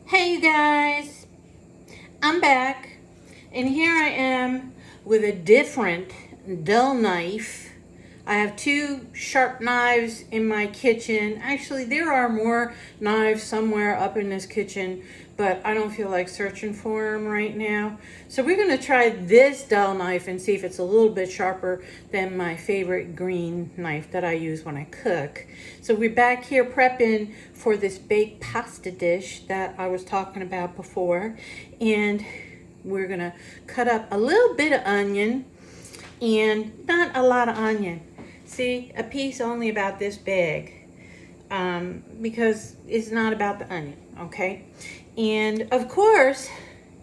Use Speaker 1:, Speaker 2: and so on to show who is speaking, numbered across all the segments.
Speaker 1: Hey you guys, I'm back and here I am with a different dull knife. I have two sharp knives in my kitchen. Actually, there are more knives somewhere up in this kitchen, but I don't feel like searching for them right now. So we're going to try this dull knife and see if it's a little bit sharper than my favorite green knife that I use when I cook. So we're back here prepping for this baked pasta dish that I was talking about before. And we're going to cut up a little bit of onion and not a lot of onion. See, a piece only about this big, because it's not about the onion, okay? And of course,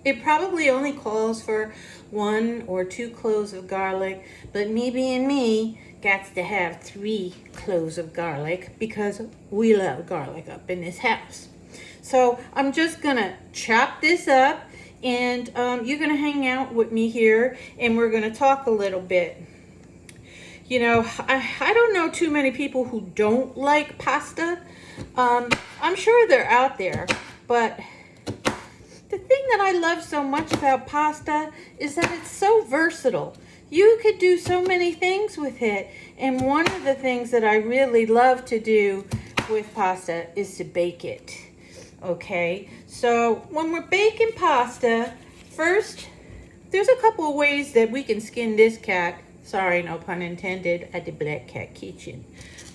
Speaker 1: it probably only calls for 1 or 2 cloves of garlic, but me being me, got to have 3 cloves of garlic because we love garlic up in this house. So I'm just gonna chop this up, and you're gonna hang out with me here, and we're gonna talk a little bit. You know, I don't know too many people who don't like pasta. I'm sure they're out there, but the thing that I love so much about pasta is that it's so versatile. You could do so many things with it, and one of the things that I really love to do with pasta is to bake it. Okay, so when we're baking pasta, first, there's a couple of ways that we can skin this cat. Sorry, no pun intended, at the Black Cat Kitchen.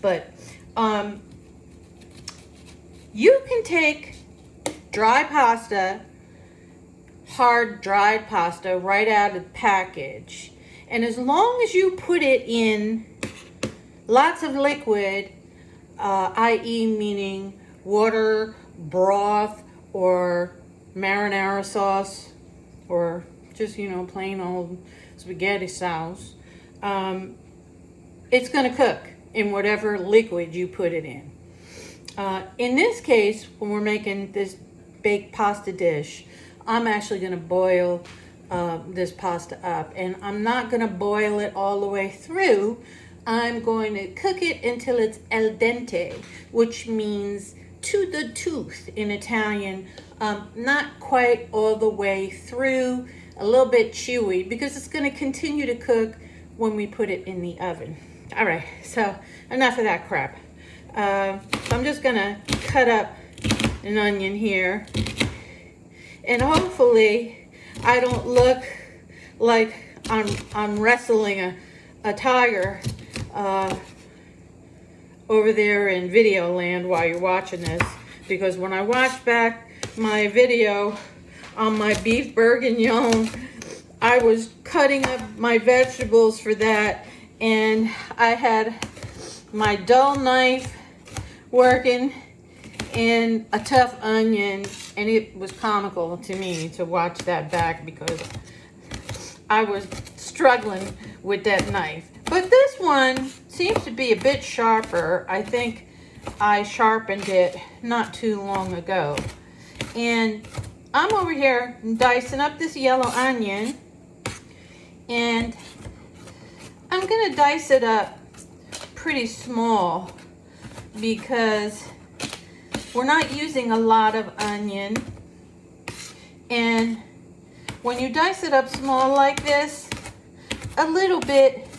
Speaker 1: But you can take dry pasta, hard dried pasta, right out of the package. And as long as you put it in lots of liquid, i.e. meaning water, broth, or marinara sauce, or just, plain old spaghetti sauce, it's going to cook in whatever liquid you put it in. In this case, when we're making this baked pasta dish, I'm actually going to boil this pasta up, and I'm not going to boil it all the way through. I'm going to cook it until it's al dente, which means to the tooth in Italian. Not quite all the way through, a little bit chewy, because it's going to continue to cook when we put it in the oven. All right, so enough of that crap. So I'm just going to cut up an onion here, and hopefully I don't look like I'm wrestling a tiger over there in video land while you're watching this, because when I watched back my video on my beef bourguignon, I was cutting up my vegetables for that, and I had my dull knife working and a tough onion, and it was comical to me to watch that back because I was struggling with that knife. But this one seems to be a bit sharper. I think I sharpened it not too long ago. And I'm over here dicing up this yellow onion, and I'm gonna dice it up pretty small because we're not using a lot of onion. And when you dice it up small like this, a little bit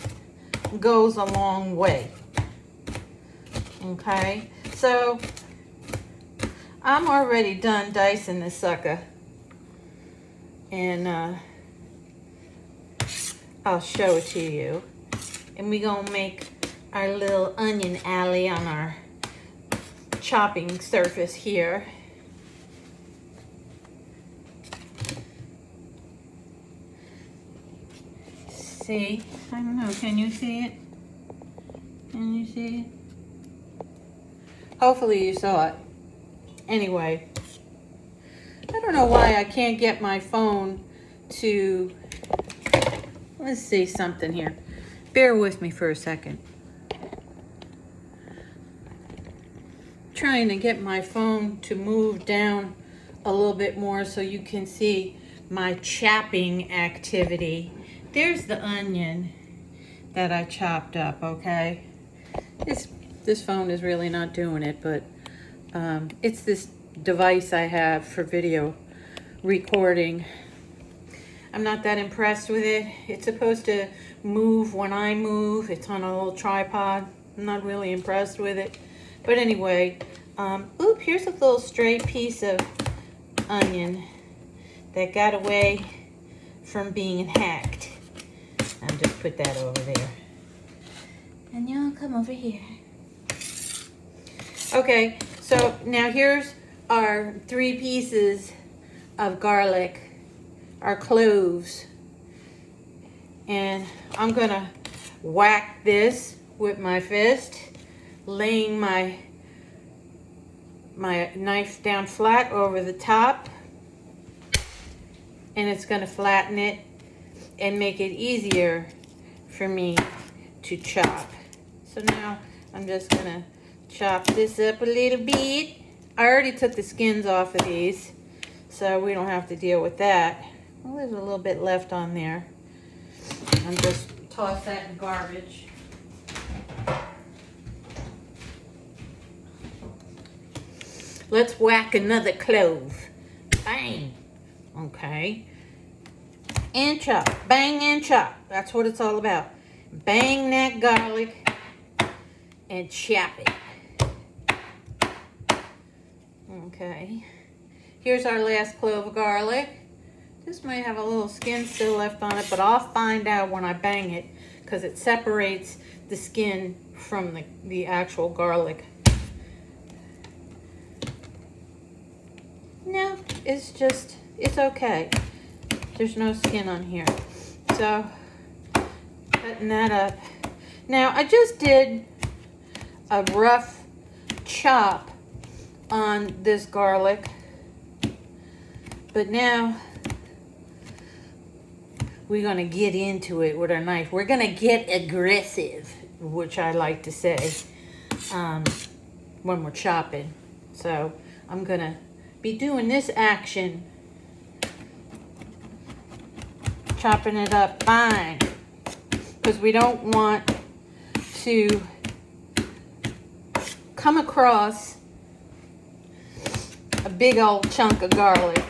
Speaker 1: goes a long way. Okay, so I'm already done dicing this sucker, and I'll show it to you. And we're gonna make our little onion alley on our chopping surface here. See, I don't know, can you see it? Can you see it? Hopefully you saw it. Anyway, I don't know why I can't get my phone to, let's see something here. Bear with me for a second. Trying to get my phone to move down a little bit more so you can see my chopping activity. There's the onion that I chopped up, okay? This phone is really not doing it, but it's this device I have for video recording. I'm not that impressed with it. It's supposed to move when I move. It's on a little tripod. I'm not really impressed with it. But anyway, oop, here's a little stray piece of onion that got away from being hacked. I'll just put that over there. And y'all come over here. Okay, so now here's our 3 pieces of garlic, our cloves. And I'm gonna whack this with my fist, laying my knife down flat over the top, and it's gonna flatten it and make it easier for me to chop. So now I'm just gonna chop this up a little bit. I already took the skins off of these, so we don't have to deal with that. Well, there's a little bit left on there. I'm just toss that in garbage. Let's whack another clove. Bang. Okay. And chop. Bang and chop. That's what it's all about. Bang that garlic and chop it. Okay. Here's our last clove of garlic. This might have a little skin still left on it, but I'll find out when I bang it, because it separates the skin from the actual garlic. No, it's okay. There's no skin on here. So, cutting that up. Now, I just did a rough chop on this garlic, but now we're gonna get into it with our knife. We're gonna get aggressive, which I like to say, when we're chopping. So I'm gonna be doing this action, chopping it up fine, because we don't want to come across a big old chunk of garlic.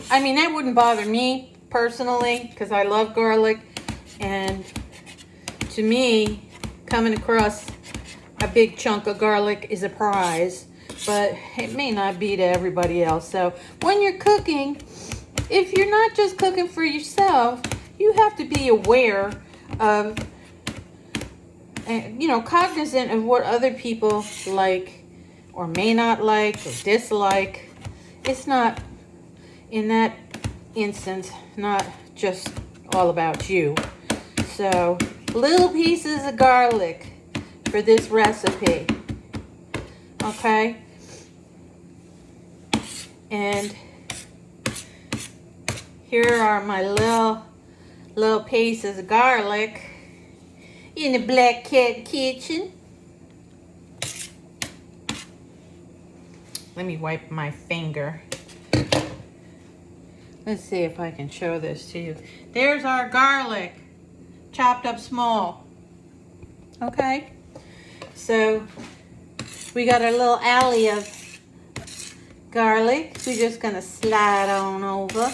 Speaker 1: I mean, that wouldn't bother me personally, because I love garlic, and to me, coming across a big chunk of garlic is a prize, but it may not be to everybody else. So when you're cooking, if you're not just cooking for yourself, you have to be aware of, cognizant of what other people like or may not like or dislike. It's not, in that instance, not just all about you. So little pieces of garlic for this recipe, okay? And here are my little pieces of garlic in the Black Cat kitchen. Let me wipe my finger. Let's see if I can show this to you. There's our garlic, chopped up small. Okay? So, we got our little alley of garlic. We're just gonna slide on over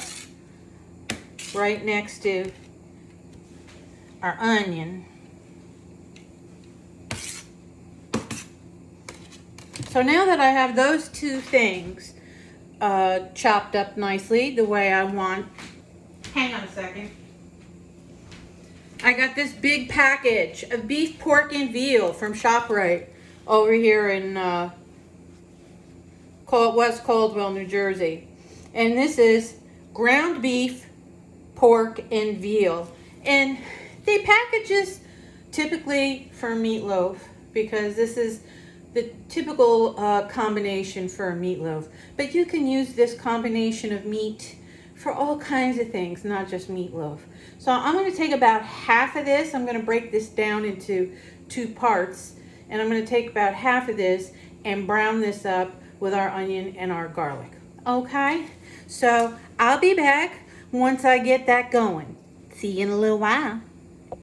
Speaker 1: right next to our onion. So now that I have those two things chopped up nicely the way I want, hang on a second. I got this big package of beef, pork, and veal from ShopRite over here in West Caldwell, New Jersey. And this is ground beef, pork, and veal. And they package this typically for meatloaf, because this is the typical combination for a meatloaf. But you can use this combination of meat for all kinds of things, not just meatloaf. So I'm going to take about half of this. I'm going to break this down into 2 parts. And I'm going to take about half of this and brown this up with our onion and our garlic. Okay? So I'll be back once I get that going. See you in a little while.